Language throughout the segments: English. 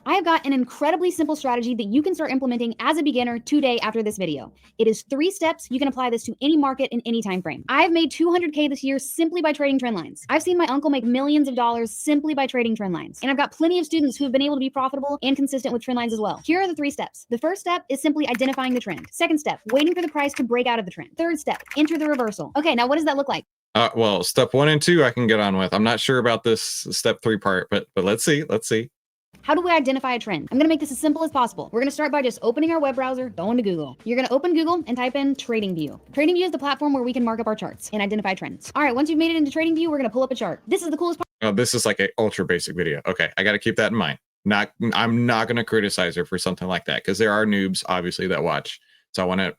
I have got an incredibly simple strategy that you can start implementing as a beginner today after this video. It is 3 steps. You can apply this to any market in any time frame. I've made 200K this year simply by trading trend lines. I've seen my uncle make millions of dollars simply by trading trend lines. And I've got plenty of students who have been able to be profitable and consistent with trend lines as well. Here are the 3 steps. The first step is simply identifying the trend. Second step, waiting for the price to break out of the trend. Third step, enter the reversal. Okay, now what does that look like? Well, step 1 and 2 I can get on with. I'm not sure about this step 3 part, but let's see. How do we identify a trend? I'm gonna make this as simple as possible. We're gonna start by just opening our web browser, going to Google. You're gonna open Google and type in TradingView. TradingView is the platform where we can mark up our charts and identify trends. All right, once you've made it into TradingView, we're gonna pull up a chart. This is the coolest part. Oh, this is like an ultra basic video. Okay, I got to keep that in mind. I'm not going to criticize her for something like that because there are noobs obviously that watch. So I want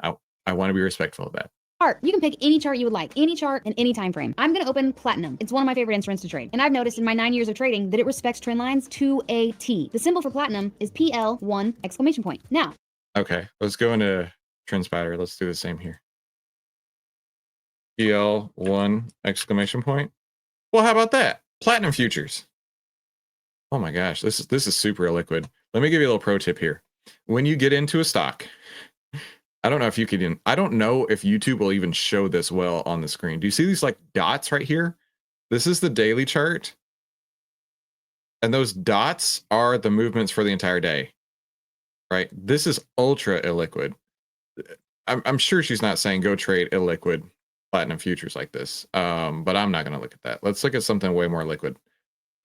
to be respectful of that. Chart. You can pick any chart you would like, any chart in any time frame. I'm going to open Platinum. It's one of my favorite instruments to trade. And I've noticed in my 9 years of trading that it respects trend lines to a T. The symbol for Platinum is PL1 exclamation point. Now. Okay, let's go into TrendSpider. Let's do the same here. PL1 exclamation point. Well, how about that? Platinum futures. Oh my gosh, this is super illiquid. Let me give you a little pro tip here. When you get into a stock, I don't know if you can, I don't know if YouTube will even show this well on the screen. Do you see these like dots right here? This is the daily chart. And those dots are the movements for the entire day, right? This is ultra illiquid. I'm sure she's not saying go trade illiquid platinum futures like this. But I'm not going to look at that. Let's look at something way more liquid.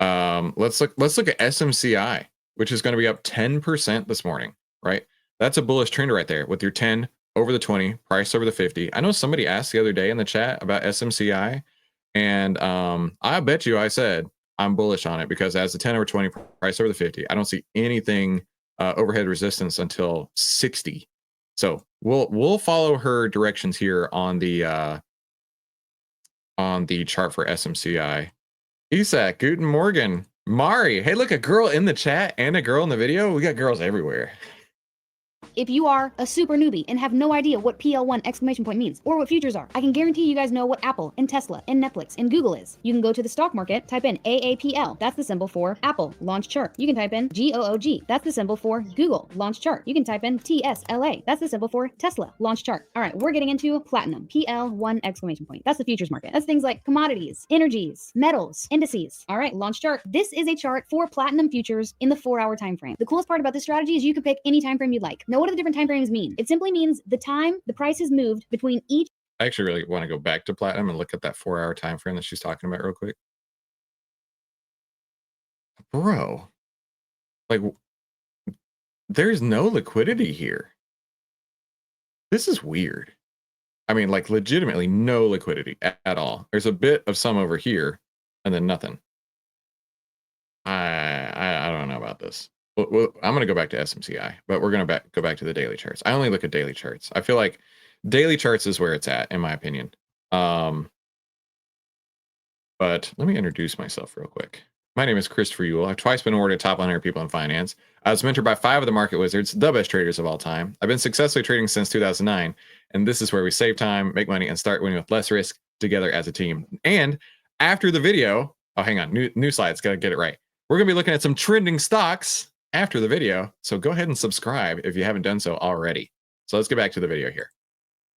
Let's look at SMCI, which is going to be up 10% this morning, right? That's a bullish trend right there with your 10 over the 20, price over the 50. I know somebody asked the other day in the chat about SMCI, and I bet you I said I'm bullish on it because as the 10 over 20, price over the 50, I don't see anything overhead resistance until 60. So we'll follow her directions here on the chart for SMCI. Isak, Guten Morgen. Mari, hey, look, a girl in the chat and a girl in the video. We got girls everywhere. If you are a super newbie and have no idea what PL1 exclamation point means or what futures are, I can guarantee you guys know what Apple and Tesla and Netflix and Google is. You can go to the stock market, type in AAPL. That's the symbol for Apple launch chart. You can type in GOOG. That's the symbol for Google launch chart. You can type in TSLA. That's the symbol for Tesla launch chart. All right, we're getting into platinum. PL1 exclamation point. That's the futures market. That's things like commodities, energies, metals, indices. All right, launch chart. This is a chart for platinum futures in the 4-hour time frame. The coolest part about this strategy is you can pick any time frame you'd like. Now, what do the different time frames mean? It simply means the time the price has moved between each. I actually really want to go back to platinum and look at that 4-hour time frame that she's talking about real quick. Bro, like, there's no liquidity here. This is weird. I mean, like, legitimately no liquidity at all. There's a bit of some over here and then nothing. I don't know about this. Well, I'm going to go back to SMCI, but we're going to go back to the daily charts. I only look at daily charts. I feel like daily charts is where it's at, in my opinion. But let me introduce myself real quick. My name is Christopher Ewell. I've twice been awarded top 100 people in finance. I was mentored by 5 of the market wizards, the best traders of all time. I've been successfully trading since 2009, and this is where we save time, make money, and start winning with less risk together as a team. And after the video, oh, hang on, new slides, gotta get it right. We're gonna be looking at some trending stocks after the video, so go ahead and subscribe if you haven't done so already. So let's get back to the video here.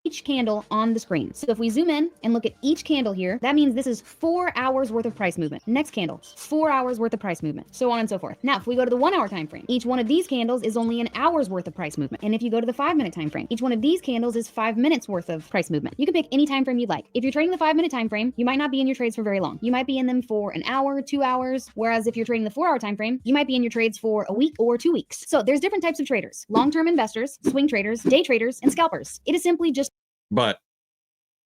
Each candle on the screen. So if we zoom in and look at each candle here, that means this is 4 hours worth of price movement. Next candle, 4 hours worth of price movement, so on and so forth. Now, if we go to the 1-hour time frame, each one of these candles is only an hour's worth of price movement. And if you go to the 5-minute time frame, each one of these candles is 5 minutes worth of price movement. You can pick any time frame you'd like. If you're trading the 5-minute time frame, you might not be in your trades for very long. You might be in them for an hour, 2 hours, whereas if you're trading the 4-hour time frame, you might be in your trades for a week or 2 weeks. So there's different types of traders: long-term investors, swing traders, day traders, and scalpers. It is simply just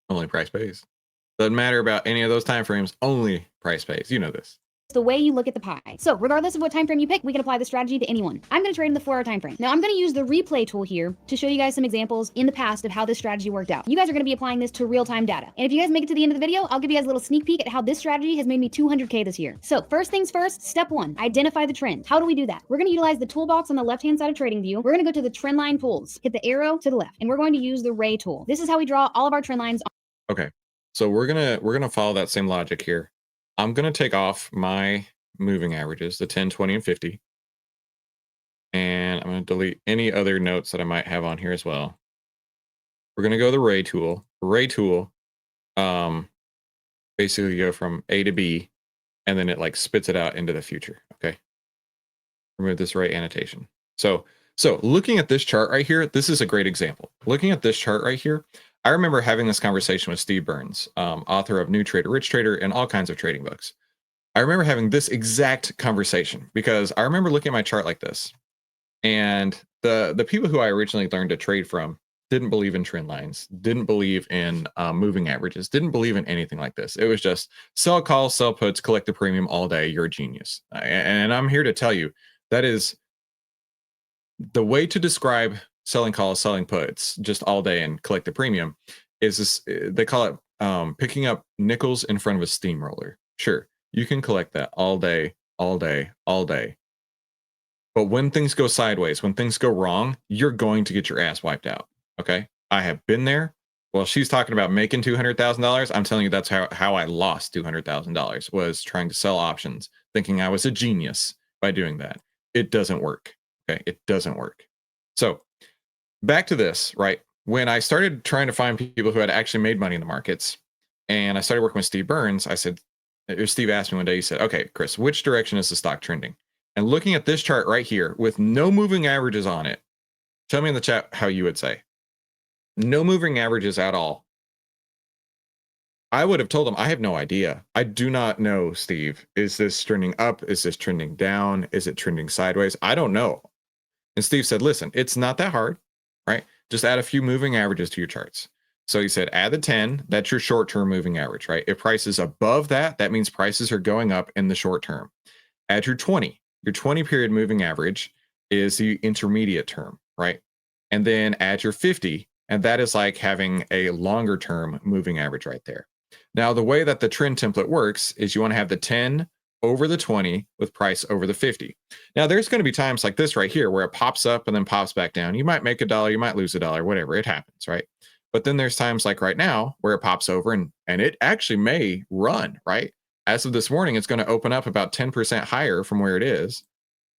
only price pays. Doesn't matter about any of those time frames, only price pays. You know this. the way you look at the pie. So regardless of what time frame you pick, we can apply the strategy to anyone. I'm going to trade in the 4-hour time frame. Now I'm going to use the replay tool here to show you guys some examples in the past of how this strategy worked out. You guys are going to be applying this to real-time data. And if you guys make it to the end of the video, I'll give you guys a little sneak peek at how this strategy has made me 200K this year. So first things first, step 1, identify the trend. How do we do that? We're going to utilize the toolbox on the left-hand side of TradingView. We're going to go to the trend line tools, hit the arrow to the left, and we're going to use the ray tool. This is how we draw all of our trend lines. Okay. So we're gonna follow that same logic here. I'm gonna take off my moving averages, the 10, 20, and 50. And I'm going to delete any other notes that I might have on here as well. We're going to go to the Ray tool. Ray tool, basically go from A to B, and then it like spits it out into the future. Okay. Remove this Ray annotation. So looking at this chart right here, this is a great example. Looking at this chart right here, I remember having this conversation with Steve Burns, author of New Trader, Rich Trader, and all kinds of trading books. I remember having this exact conversation because I remember looking at my chart like this. And the people who I originally learned to trade from didn't believe in trend lines, didn't believe in moving averages, didn't believe in anything like this. It was just sell calls, sell puts, collect the premium all day. You're a genius. And I'm here to tell you that is the way to describe selling calls, selling puts just all day and collect the premium is this, they call it picking up nickels in front of a steamroller. Sure, you can collect that all day, all day, all day. But when things go sideways, when things go wrong, you're going to get your ass wiped out. Okay. I have been there. Well, she's talking about making $200,000. I'm telling you, that's how I lost $200,000 was trying to sell options, thinking I was a genius by doing that. It doesn't work. Okay. It doesn't work. So back to this, right? When I started trying to find people who had actually made money in the markets and I started working with Steve Burns, I said, Steve asked me one day, he said, okay, Chris, which direction is the stock trending? And looking at this chart right here with no moving averages on it, tell me in the chat how you would say. No moving averages at all. I would have told him, I have no idea. I do not know, Steve. Is this trending up? Is this trending down? Is it trending sideways? I don't know. And Steve said, listen, it's not that hard, right? Just add a few moving averages to your charts. So he said, add the 10, that's your short-term moving average, right? If price is above that, that means prices are going up in the short term. Add your 20. Your 20 period moving average is the intermediate term, right? And then add your 50, and that is like having a longer term moving average right there. Now, the way that the trend template works is you want to have the 10 over the 20 with price over the 50. Now, there's going to be times like this right here where it pops up and then pops back down. You might make $1, you might lose $1, whatever, it happens, right? But then there's times like right now where it pops over and it actually may run, right? As of this morning, it's going to open up about 10% higher from where it is.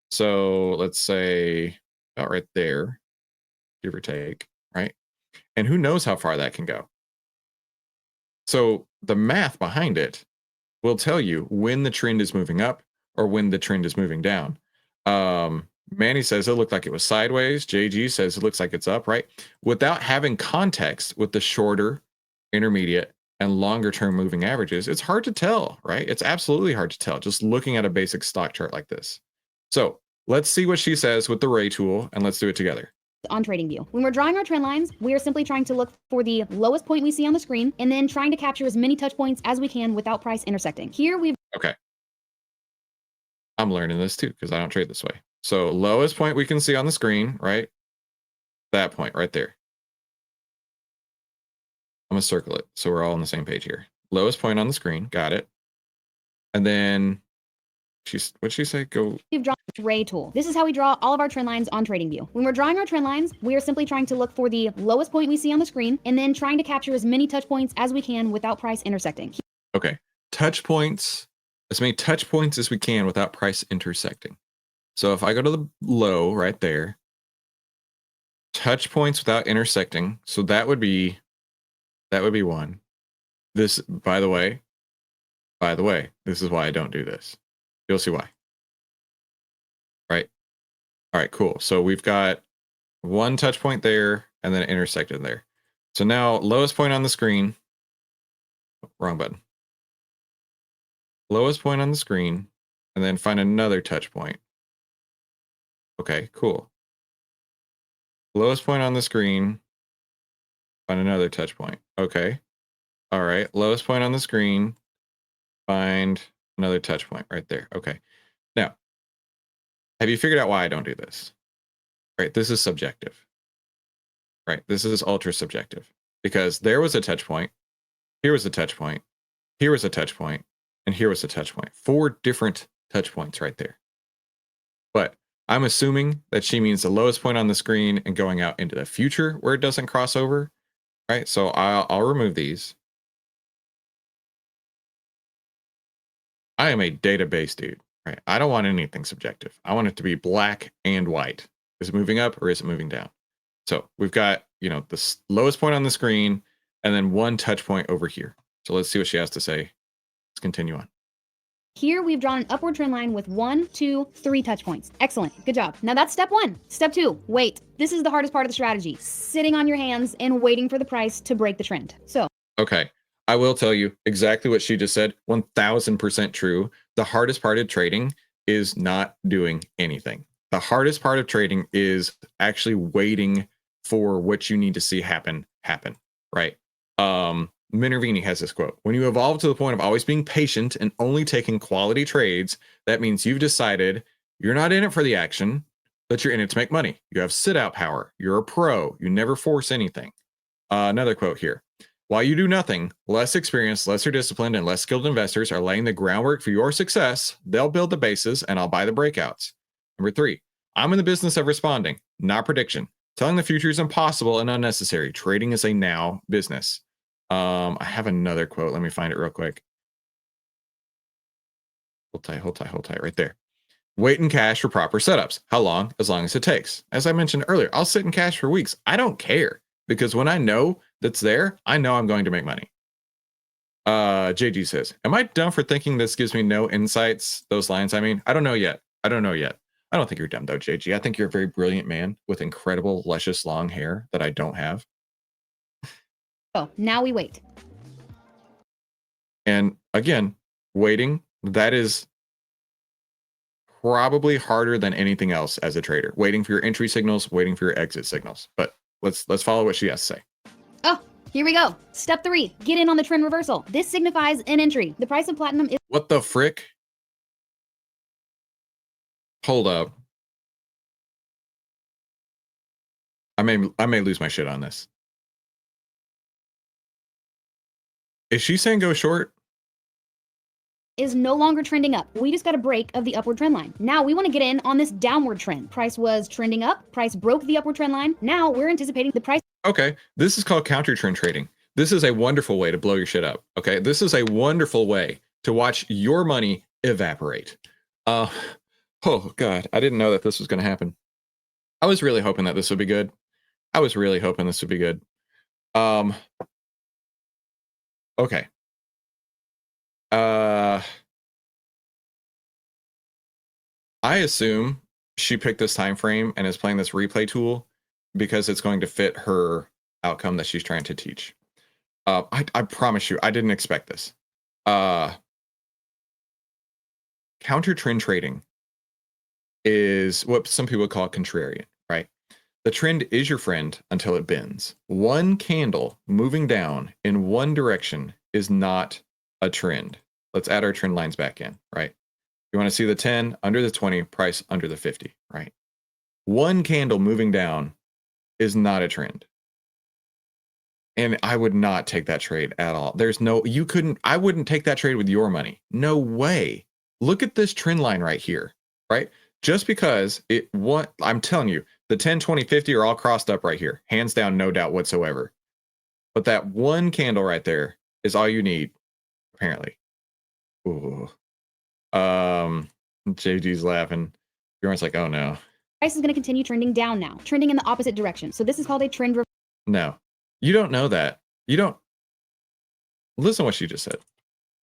So let's say about right there, give or take, right? And who knows how far that can go. So the math behind it will tell you when the trend is moving up or when the trend is moving down. Manny says it looked like it was sideways. JG says it looks like it's up, right? Without having context with the shorter, intermediate, and longer term moving averages, it's hard to tell, right? It's absolutely hard to tell just looking at a basic stock chart like this. So let's see what she says with the Ray tool, and let's do it together. On TradingView. When we're drawing our trend lines, we are simply trying to look for the lowest point we see on the screen and then trying to capture as many touch points as we can without price intersecting. Here we've... Okay. I'm learning this too because I don't trade this way. So lowest point we can see on the screen, right? That point right there. I'm going to circle it so we're all on the same page here. Lowest point on the screen. Got it. And then what'd she say? We've drawn Ray tool. This is how we draw all of our trend lines on TradingView. When we're drawing our trend lines, we are simply trying to look for the lowest point we see on the screen and then trying to capture as many touch points as we can without price intersecting. Okay. Touch points, as many touch points as we can without price intersecting. So if I go to the low right there, touch points without intersecting. So that would be one. This, by the way, this is why I don't do this. You'll see why. Right. All right, cool. So we've got one touch point there and then intersected there. So now lowest point on the screen, wrong button. Lowest point on the screen and then find another touch point. Okay, cool. Lowest point on the screen, find another touch point. Okay. All right. Lowest point on the screen, find another touch point right there. Okay. Now, have you figured out why I don't do this? Right. This is subjective. Right. This is ultra subjective because there was a touch point. Here was a touch point. Here was a touch point. And here was a touch point. 4 different touch points right there. But I'm assuming that she means the lowest point on the screen and going out into the future where it doesn't cross over. Right. So I'll remove these. I am a database dude, right? I don't want anything subjective. I want it to be black and white. Is it moving up or is it moving down? So we've got, you know, the lowest point on the screen and then one touch point over here. So let's see what she has to say. Let's continue on. Here we've drawn an upward trend line with 1, 2, 3 touch points. Excellent. Good job. Now that's step 1. Step 2, wait. This is the hardest part of the strategy. Sitting on your hands and waiting for the price to break the trend. So, okay, I will tell you exactly what she just said. 1000% true. The hardest part of trading is not doing anything. The hardest part of trading is actually waiting for what you need to see happen, right? Minervini has this quote: when you evolve to the point of always being patient and only taking quality trades, that means you've decided you're not in it for the action, but you're in it to make money. You have sit out power. You're a pro. You never force anything. Another quote here: while you do nothing, less experienced, lesser disciplined, and less skilled investors are laying the groundwork for your success. They'll build the bases and I'll buy the breakouts. Number 3, I'm in the business of responding, not prediction. Telling the future is impossible and unnecessary. Trading is a now business. I have another quote. Let me find it real quick. Hold tight right there. Wait in cash for proper setups. How long? As long as it takes. As I mentioned earlier, I'll sit in cash for weeks. I don't care, because when I know that's there, I know I'm going to make money. JG says, am I dumb for thinking this gives me no insights? Those lines, I mean, I don't know yet. I don't think you're dumb though, JG. I think you're a very brilliant man with incredible, luscious, long hair that I don't have. Oh, now we wait. And again, waiting, that is probably harder than anything else as a trader. Waiting for your entry signals, waiting for your exit signals. But let's follow what she has to say. Oh, here we go. Step 3, get in on the trend reversal. This signifies an entry. The price of platinum is... What the frick? Hold up. I may lose my shit on this. Is she saying go short? Is no longer trending up. We just got a break of the upward trend line. Now we want to get in on this downward trend. Price was trending up. Price broke the upward trend line. Now we're anticipating the price. Okay, this is called counter trend trading. This is a wonderful way to blow your shit up. Okay, this is a wonderful way to watch your money evaporate. Oh God, I didn't know that this was going to happen. I was really hoping that this would be good. Okay. I assume she picked this time frame and is playing this replay tool because it's going to fit her outcome that she's trying to teach. I promise you, I didn't expect this. Counter trend trading is what some people call contrarian, right? The trend is your friend until it bends. One candle moving down in one direction is not a trend. Let's add our trend lines back in, right? You want to see the 10 under the 20, price under the 50, right? One candle moving down is not a trend. And I would not take that trade at all. I wouldn't take that trade with your money. No way. Look at this trend line right here, right? Just because I'm telling you, the 10, 20, 50 are all crossed up right here. Hands down, no doubt whatsoever. But that one candle right there is all you need, apparently. Ooh. JG's laughing. Bjorn's like, oh no. Price is going to continue trending down now, trending in the opposite direction. So this is called a trend. No, you don't know that. You don't. Listen to what she just said.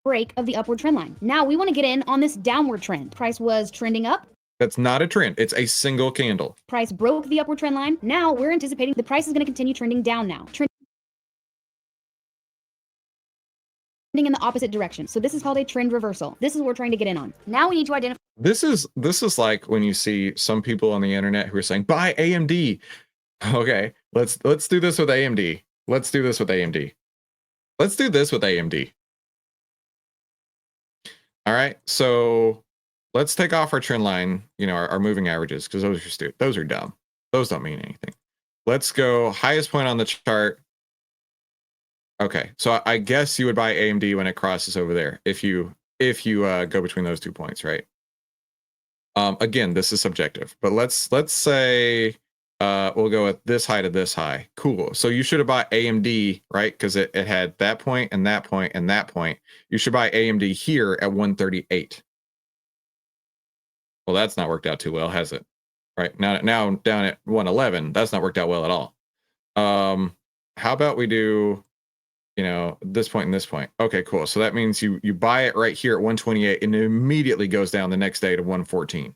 Break of the upward trend line. Now we want to get in on this downward trend. Price was trending up. That's not a trend. It's a single candle. Price broke the upward trend line. Now we're anticipating the price is going to continue trending down now. Trending in the opposite direction. So this is called a trend reversal. This is what we're trying to get in on. Now we need to identify. This is like when you see some people on the internet who are saying buy AMD. Okay, let's do this with AMD. Let's do this with AMD. All right, so let's take off our trend line, our moving averages, because those are stupid. Those are dumb. Those don't mean anything. Let's go highest point on the chart. Okay, so I guess you would buy AMD when it crosses over there if you go between those 2 points, right? Again, this is subjective, but let's say we'll go with this high to this high. Cool. So you should have bought AMD, right? Because it had that point and that point and that point. You should buy AMD here at 138. Well, that's not worked out too well, has it? Right now down at 111, that's not worked out well at all. How about we do, you know, this point and this point? Okay, cool. So that means you buy it right here at 128 and it immediately goes down the next day to 114.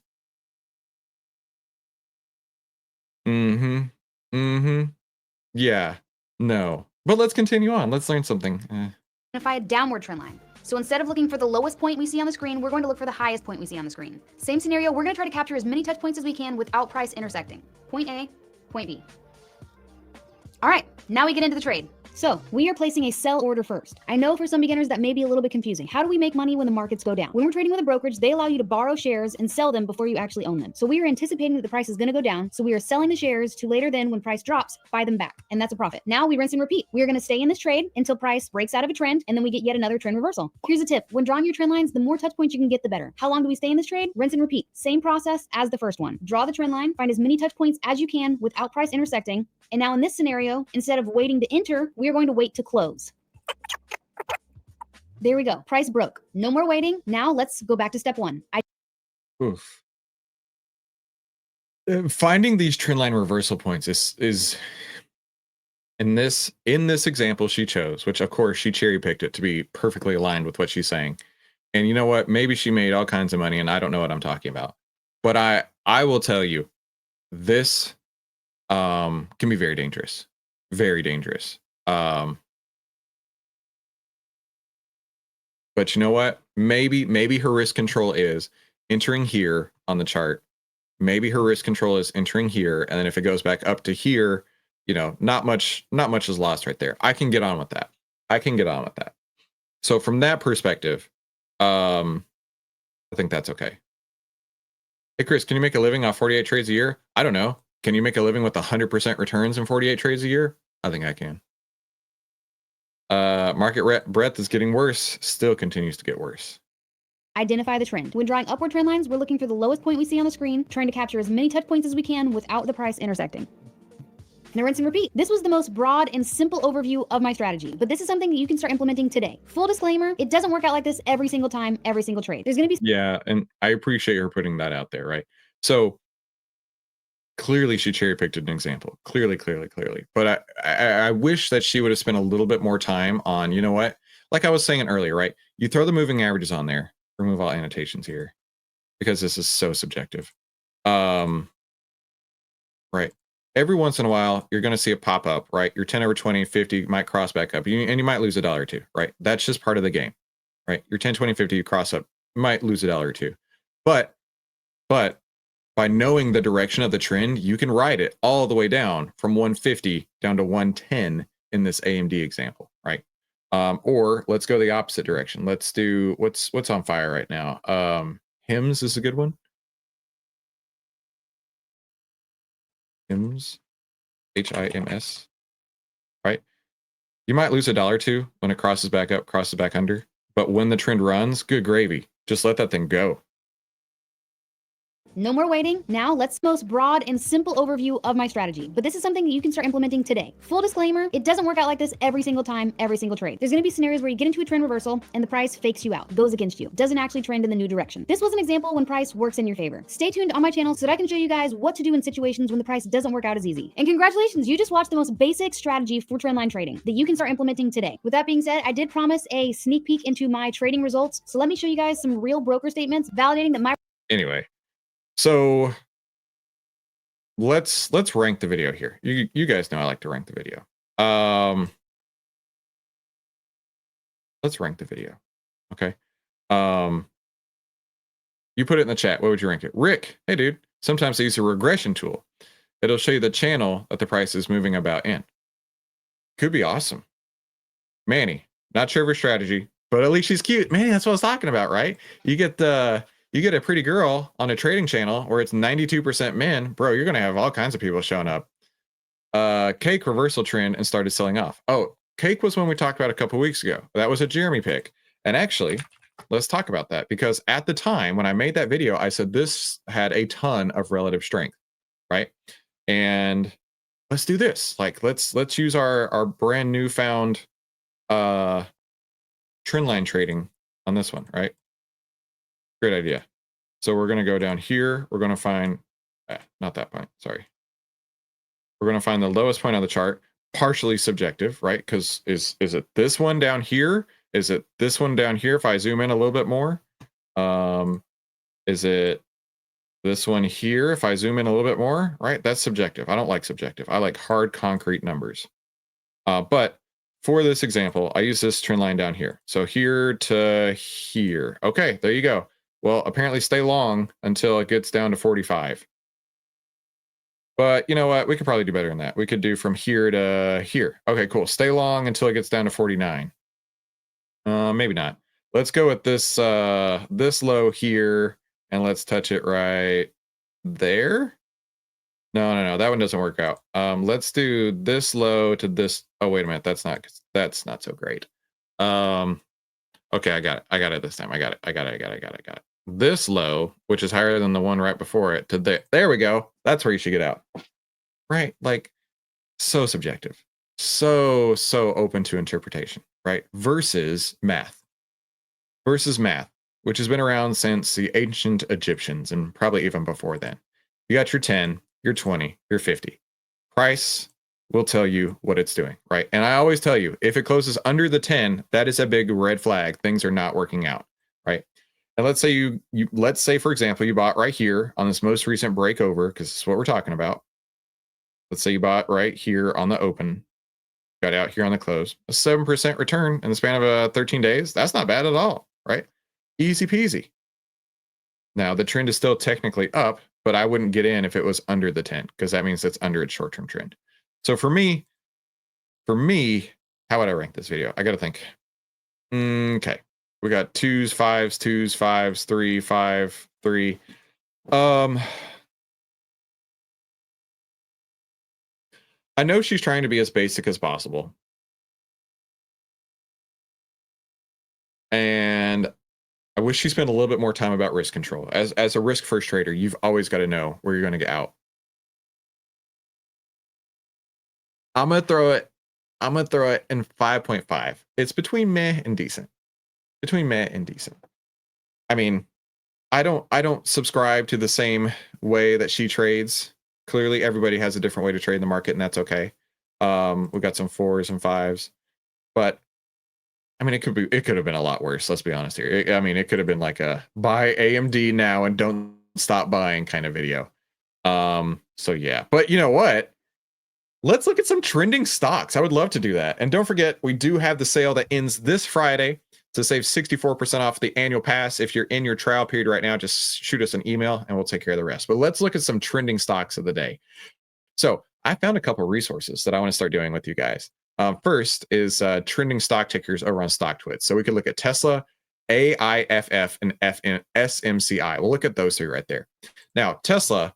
Yeah. No. But let's continue on. Let's learn something. Identify a downward trend line. So instead of looking for the lowest point we see on the screen, we're going to look for the highest point we see on the screen. Same scenario, we're going to try to capture as many touch points as we can without price intersecting. Point A, point B. All right, now we get into the trade. So we are placing a sell order first. I know for some beginners that may be a little bit confusing. How do we make money when the markets go down? When we're trading with a brokerage, they allow you to borrow shares and sell them before you actually own them. So we are anticipating that the price is going to go down. So we are selling the shares to later then when price drops, buy them back. And that's a profit. Now we rinse and repeat. We are going to stay in this trade until price breaks out of a trend and then we get yet another trend reversal. Here's a tip. When drawing your trend lines, the more touch points you can get, the better. How long do we stay in this trade? Rinse and repeat. Same process as the first one. Draw the trend line, find as many touch points as you can without price intersecting. And now in this scenario, instead of waiting to enter, we are going to wait to close. There we go. Price broke. No more waiting. Now let's go back to step one. Oof. Finding these trend line reversal points is in this example she chose, which of course she cherry picked it to be perfectly aligned with what she's saying. And you know what? Maybe she made all kinds of money and I don't know what I'm talking about. But I will tell you, this can be very dangerous. Very dangerous. But you know what? Maybe her risk control is entering here on the chart. Maybe her risk control is entering here, and then if it goes back up to here, you know, not much is lost right there. I can get on with that. So from that perspective, I think that's okay. Hey Chris, can you make a living off 48 trades a year? I don't know. Can you make a living with 100% returns in 48 trades a year? I think I can. Market breadth is getting worse, still continues to get worse. Identify the trend. When drawing upward trend lines, we're looking for the lowest point we see on the screen, trying to capture as many touch points as we can without the price intersecting. Now rinse and repeat. This was the most broad and simple overview of my strategy, but this is something that you can start implementing today. Full disclaimer, it doesn't work out like this every single time, every single trade. There's going to be... Yeah, and I appreciate her putting that out there, right? So clearly she cherry picked an example. Clearly. But I wish that she would have spent a little bit more time on, you know what? Like I was saying earlier, right? You throw the moving averages on there. Remove all annotations here because this is so subjective. Right. Every once in a while, you're going to see a pop up, right? Your 10 over 20, 50 might cross back up and you might lose $1 or $2, right? That's just part of the game, right? Your 10, 20, 50, you cross up, you might lose $1 or $2. But by knowing the direction of the trend, you can ride it all the way down from 150 down to 110 in this AMD example, right? Or let's go the opposite direction. Let's do what's on fire right now. HIMS is a good one. HIMS, HIMS, right? You might lose $1 or $2 when it crosses back up, crosses back under, but when the trend runs, good gravy. Just let that thing go. No more waiting. Now let's most broad and simple overview of my strategy. But this is something that you can start implementing today. Full disclaimer, it doesn't work out like this every single time, every single trade. There's going to be scenarios where you get into a trend reversal and the price fakes you out, goes against you, doesn't actually trend in the new direction. This was an example when price works in your favor. Stay tuned on my channel so that I can show you guys what to do in situations when the price doesn't work out as easy. And congratulations, you just watched the most basic strategy for trendline trading that you can start implementing today. With that being said, I did promise a sneak peek into my trading results. So let me show you guys some real broker statements validating that my... Anyway. So let's rank the video here. You guys know I like to rank the video. Let's rank the video. Okay. You put it in the chat. What would you rank it? Rick, hey dude. Sometimes I use a regression tool. It'll show you the channel that the price is moving about in. Could be awesome. Manny, not sure of her strategy, but at least she's cute. Man, that's what I was talking about, right? You get a pretty girl on a trading channel where it's 92% men, bro, you're going to have all kinds of people showing up. Cake reversal trend and started selling off. Oh, Cake was one we talked about a couple weeks ago. That was a Jeremy pick. And actually, let's talk about that because at the time when I made that video, I said this had a ton of relative strength, right? And let's do this. Like, let's use our brand new found trend line trading on this one, right? Great idea. So we're going to go down here. We're going to find, not that point, sorry. We're going to find the lowest point on the chart, partially subjective, right? Because is it this one down here? Is it this one down here if I zoom in a little bit more? Is it this one here if I zoom in a little bit more, right? That's subjective. I don't like subjective. I like hard concrete numbers. But for this example, I use this trend line down here. So here to here. Okay, there you go. Well, apparently stay long until it gets down to 45. But you know what? We could probably do better than that. We could do from here to here. Okay, cool. Stay long until it gets down to 49. Maybe not. Let's go with this this low here, and let's touch it right there. No, that one doesn't work out. Let's do this low to this. Oh, wait a minute. That's not so great. Okay, I got it this time. I got it. This low, which is higher than the one right before it, to there we go. That's where you should get out. Right? Like, so subjective. So open to interpretation, right? Versus math, which has been around since the ancient Egyptians and probably even before then. You got your 10, your 20, your 50. Price will tell you what it's doing, right? And I always tell you, if it closes under the 10, that is a big red flag. Things are not working out, right? And let's say let's say, for example, you bought right here on this most recent breakover, because this is what we're talking about. Let's say you bought right here on the open, got out here on the close, a 7% return in the span of 13 days. That's not bad at all, right? Easy peasy. Now, the trend is still technically up, but I wouldn't get in if it was under the 10, because that means it's under its short-term trend. So for me, how would I rank this video? I got to think. Okay. We got 2s, 5s, 2s, 5s, 3, 5, 3. I know she's trying to be as basic as possible. And I wish she spent a little bit more time about risk control. As a risk first trader, you've always got to know where you're going to get out. I'm going to throw it in 5.5. It's between meh and decent. I mean, I don't subscribe to the same way that she trades. Clearly, everybody has a different way to trade in the market, and that's okay. We got some 4s and 5s, but I mean, it could have been a lot worse. Let's be honest here. It could have been like a buy AMD now and don't stop buying kind of video. So yeah, but you know what? Let's look at some trending stocks. I would love to do that. And don't forget, we do have the sale that ends this Friday to save 64% off the annual pass. If you're in your trial period right now, just shoot us an email and we'll take care of the rest. But let's look at some trending stocks of the day. So I found a couple of resources that I want to start doing with you guys. First is trending stock tickers over on StockTwits. So we could look at Tesla, AIFF, and SMCI. We'll look at those three right there. Now, Tesla,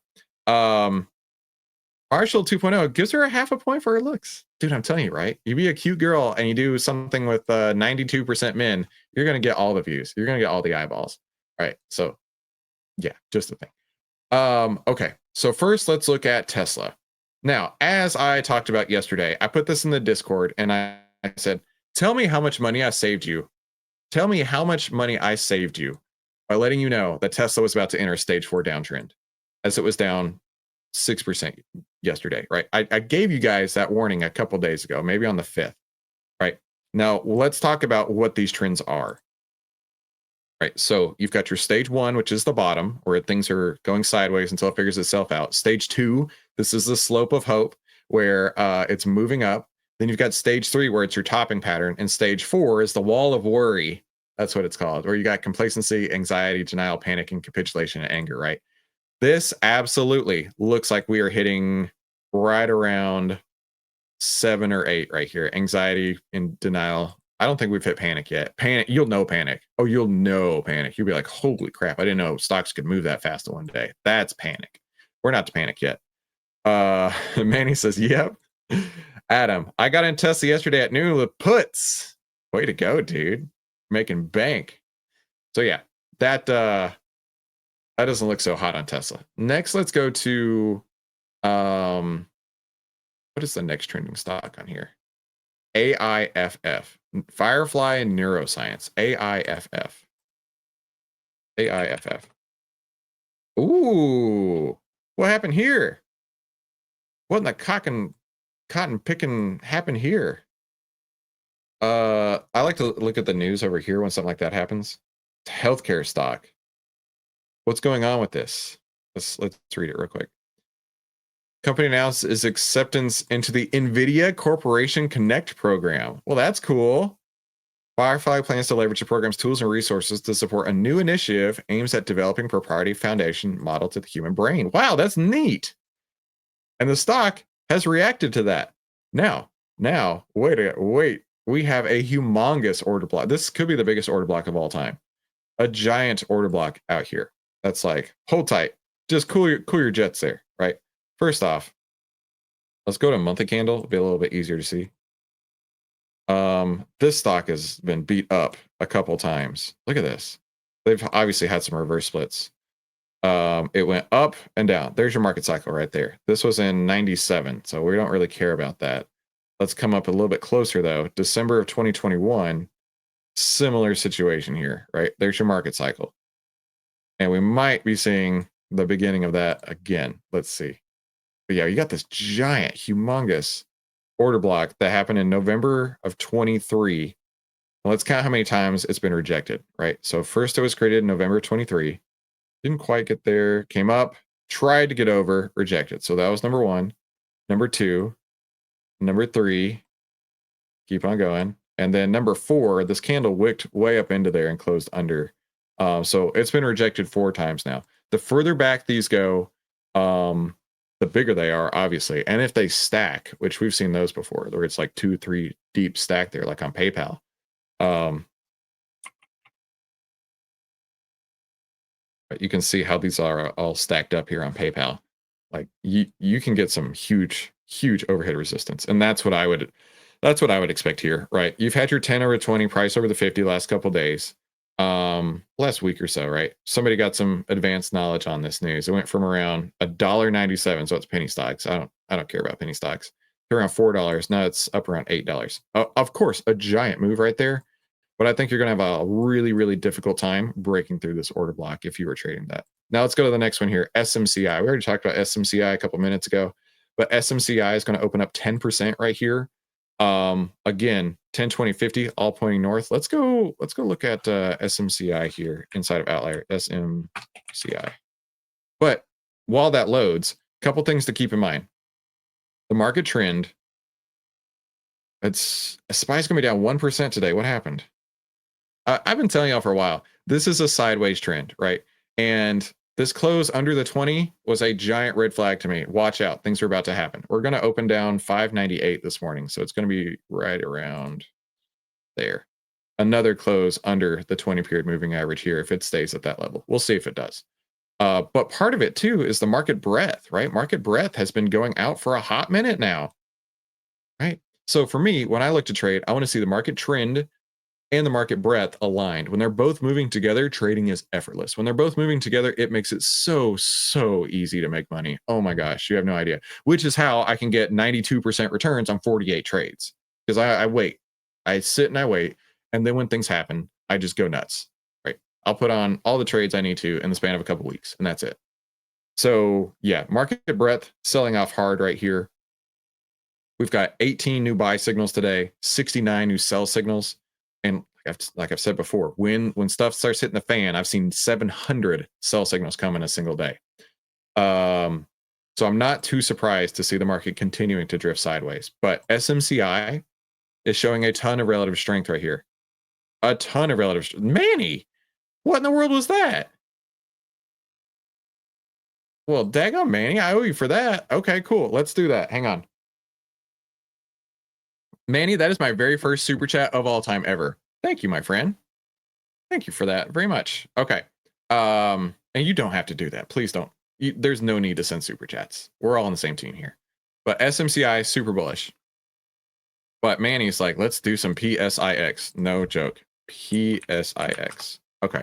Marshall 2.0 gives her a 0.5 point for her looks. Dude, I'm telling you, right? You be a cute girl and you do something with 92% men, you're going to get all the views. You're going to get all the eyeballs. All right. So, yeah, just a thing. Okay. So first, let's look at Tesla. Now, as I talked about yesterday, I put this in the Discord and I said, tell me how much money I saved you. Tell me how much money I saved you by letting you know that Tesla was about to enter a stage 4 downtrend, as it was down 6% yesterday, right? I gave you guys that warning a couple days ago, maybe on the 5th, right? Now, let's talk about what these trends are. Right, so you've got your stage 1, which is the bottom, where things are going sideways until it figures itself out. Stage 2, this is the slope of hope, where it's moving up. Then you've got stage 3, where it's your topping pattern. And stage 4 is the wall of worry. That's what it's called, where you got complacency, anxiety, denial, panic, and capitulation and anger, right? This absolutely looks like we are hitting right around 7 or 8 right here. Anxiety and denial. I don't think we've hit panic yet. Panic, you'll know panic. Oh, you'll know panic. You'll be like, holy crap, I didn't know stocks could move that fast in one day. That's panic. We're not to panic yet. Manny says, yep. Adam, I got in Tesla yesterday at noon with puts. Way to go, dude. Making bank. So yeah, that doesn't look so hot on Tesla. Next, let's go to what is the next trending stock on here? AIFF, Firefly and Neuroscience. AIFF. Ooh, what happened here? What in the cotton picking happened here? I like to look at the news over here when something like that happens. Healthcare stock. What's going on with this? Let's read it real quick. Company announced its acceptance into the NVIDIA Corporation Connect program. Well, that's cool. Firefly plans to leverage the program's tools and resources to support a new initiative aims at developing proprietary foundation model to the human brain. Wow, that's neat. And the stock has reacted to that. Now, wait. We have a humongous order block. This could be the biggest order block of all time. A giant order block out here. That's like, hold tight. Just cool your jets there, right? First off, let's go to monthly candle. It'll be a little bit easier to see. This stock has been beat up a couple times. Look at this. They've obviously had some reverse splits. It went up and down. There's your market cycle right there. This was in 97, so we don't really care about that. Let's come up a little bit closer though. December of 2021, similar situation here, right? There's your market cycle. And we might be seeing the beginning of that again. Let's see. But yeah, you got this giant, humongous order block that happened in November of 23. Let's count how many times it's been rejected, right? So first it was created in November 23. Didn't quite get there, came up, tried to get over, rejected. So that was number 1. Number 2, number 3, keep on going. And then number 4, this candle wicked way up into there and closed under. So it's been rejected 4 times now. The further back these go, the bigger they are, obviously. And if they stack, which we've seen those before, where it's like 2, 3 deep stack there, like on PayPal. You can see how these are all stacked up here on PayPal. Like you can get some huge overhead resistance, and that's what I would expect here, right? You've had your 10 over 20 price over the 50 last couple days, last week or so, right? Somebody got some advanced knowledge on this news. It went from around $1.97, so it's penny stocks. I don't care about penny stocks. To around $4. Now it's up around $8. Of course, a giant move right there. But I think you're going to have a really, really difficult time breaking through this order block if you were trading that. Now let's go to the next one here, SMCI. We already talked about SMCI a couple minutes ago, but SMCI is going to open up 10% right here. Again, 10, 20, 50, all pointing north. Let's go look at SMCI here inside of Outlier, SMCI. But while that loads, a couple things to keep in mind. The market trend, SPY's going to be down 1% today. What happened? I've been telling y'all for a while, this is a sideways trend, right? And this close under the 20 was a giant red flag to me. Watch out. Things are about to happen. We're going to open down 598 this morning. So it's going to be right around there. Another close under the 20 period moving average here if it stays at that level. We'll see if it does. But part of it too is the market breadth, right? Market breadth has been going out for a hot minute now, right? So for me, when I look to trade, I want to see the market trend and the market breadth aligned. When they're both moving together, trading is effortless. When they're both moving together, it makes it so easy to make money. Oh my gosh, you have no idea. Which is how I can get 92% returns on 48 trades. Because I wait. I sit and I wait. And then when things happen, I just go nuts. Right? I'll put on all the trades I need to in the span of a couple weeks, and that's it. So yeah, market breadth selling off hard right here. We've got 18 new buy signals today, 69 new sell signals. And like I've said before, when stuff starts hitting the fan, I've seen 700 sell signals come in a single day. So I'm not too surprised to see the market continuing to drift sideways. But SMCI is showing a ton of relative strength right here. A ton of relative strength. Manny, what in the world was that? Well, daggone Manny, I owe you for that. Okay, cool. Let's do that. Hang on. Manny, that is my very first super chat of all time ever. Thank you, my friend. Thank you for that very much. Okay. And you don't have to do that. Please don't. There's no need to send super chats. We're all on the same team here. But SMCI, super bullish. But Manny's like, let's do some PSIX. No joke. PSIX. Okay.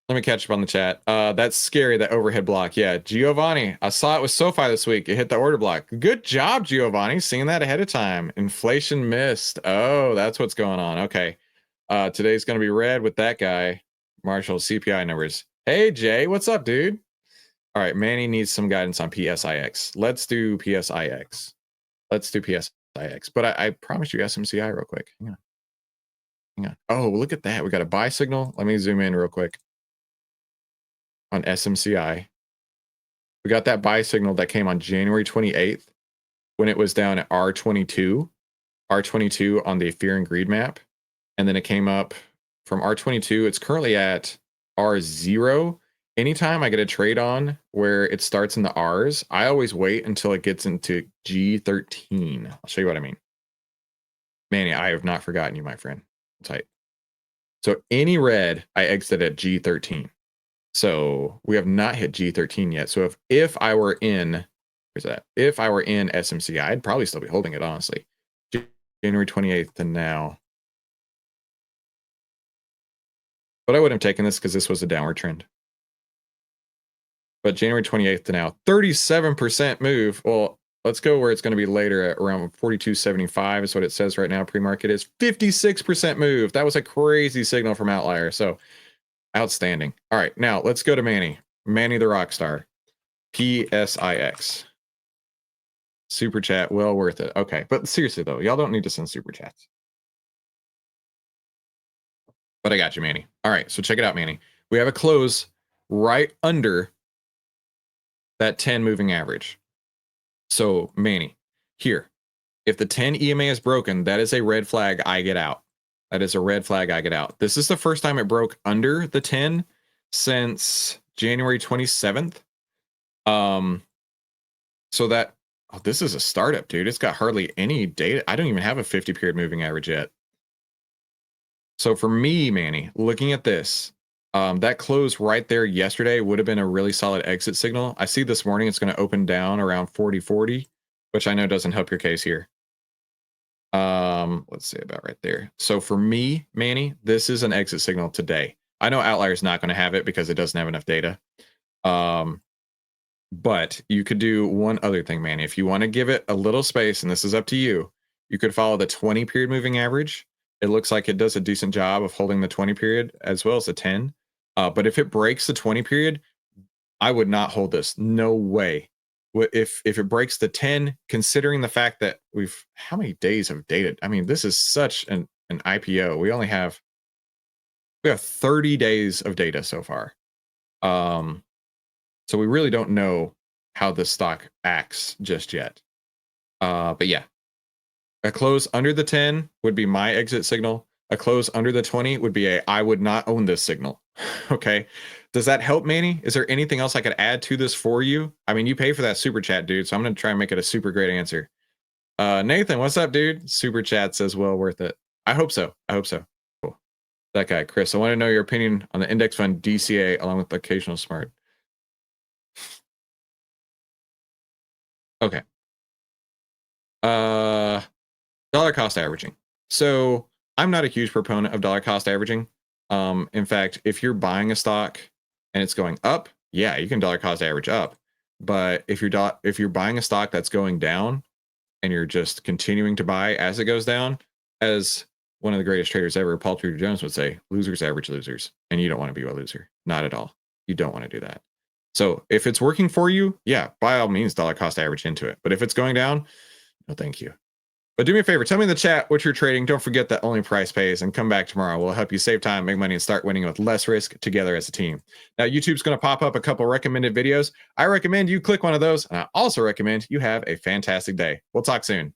Let me catch up on the chat. That's scary, that overhead block. Yeah, Giovanni, I saw it with SoFi this week. It hit the order block. Good job, Giovanni, seeing that ahead of time. Inflation missed. Oh, that's what's going on. Okay. Today's going to be red with that guy. Marshall, CPI numbers. Hey, Jay, what's up, dude? All right, Manny needs some guidance on PSIX. Let's do PSIX. Let's do PSIX. But I promise you SMCI real quick. Hang on. Hang on. Oh, look at that. We got a buy signal. Let me zoom in real quick on SMCI. We got that buy signal that came on January 28th when it was down at R22 on the Fear and Greed map. And then it came up from R22. It's currently at R0. Anytime I get a trade on where it starts in the R's, I always wait until it gets into G13. I'll show you what I mean. Manny, I have not forgotten you, my friend. Tight. So any red, I exit at G13. So we have not hit G13 yet. So if I were in, where's that? If I were in SMCI, I'd probably still be holding it, honestly. January 28th to now. But I wouldn't have taken this because this was a downward trend. But January 28th to now, 37% move. Well, let's go where it's going to be later at around 42.75 is what it says right now. Pre-market is 56% move. That was a crazy signal from OVTLYR. So outstanding. All right, now let's go to Manny. Manny the Rockstar. PSIX. Super chat, well worth it. Okay, but seriously though, y'all don't need to send super chats. But I got you, Manny. All right, so check it out, Manny. We have a close right under that 10 moving average. So, Manny, here, if the 10 EMA is broken, that is a red flag, I get out. That is a red flag, I get out. This is the first time it broke under the 10 since January 27th. So that, oh, this is a startup, dude. It's got hardly any data. I don't even have a 50 period moving average yet. So for me, Manny, looking at this, that close right there yesterday would have been a really solid exit signal. I see this morning it's going to open down around 40.40, which I know doesn't help your case here. Let's say about right there. So for me, Manny, this is an exit signal today. I know OVTLYR is not going to have it because it doesn't have enough data. But you could do one other thing, Manny. If you want to give it a little space, and this is up to you, you could follow the 20 period moving average. It looks like it does a decent job of holding the 20 period as well as the 10. But if it breaks the 20 period, I would not hold this. No way. If it breaks the 10, considering the fact that how many days of data? I mean, this is such an IPO. We have 30 days of data so far. So we really don't know how this stock acts just yet. But yeah, a close under the 10 would be my exit signal. A close under the 20 would be I would not own this signal. Okay. Does that help, Manny? Is there anything else I could add to this for you? I mean, you pay for that super chat, dude. So I'm going to try and make it a super great answer. Nathan, what's up, dude? Super chat says, well worth it. I hope so. I hope so. Cool. That guy, Chris, I want to know your opinion on the index fund DCA along with occasional smart. Okay. Dollar cost averaging. So I'm not a huge proponent of dollar cost averaging. In fact, if you're buying a stock and it's going up, yeah, you can dollar cost average up. But if you're buying a stock that's going down and you're just continuing to buy as it goes down, as one of the greatest traders ever, Paul Tudor Jones, would say, losers average losers. And you don't want to be a loser. Not at all. You don't want to do that. So if it's working for you, yeah, by all means, dollar cost average into it. But if it's going down, no, thank you. But do me a favor, tell me in the chat what you're trading. Don't forget that only price pays, and come back tomorrow. We'll help you save time, make money, and start winning with less risk together as a team. Now, YouTube's going to pop up a couple recommended videos. I recommend you click one of those, and I also recommend you have a fantastic day. We'll talk soon.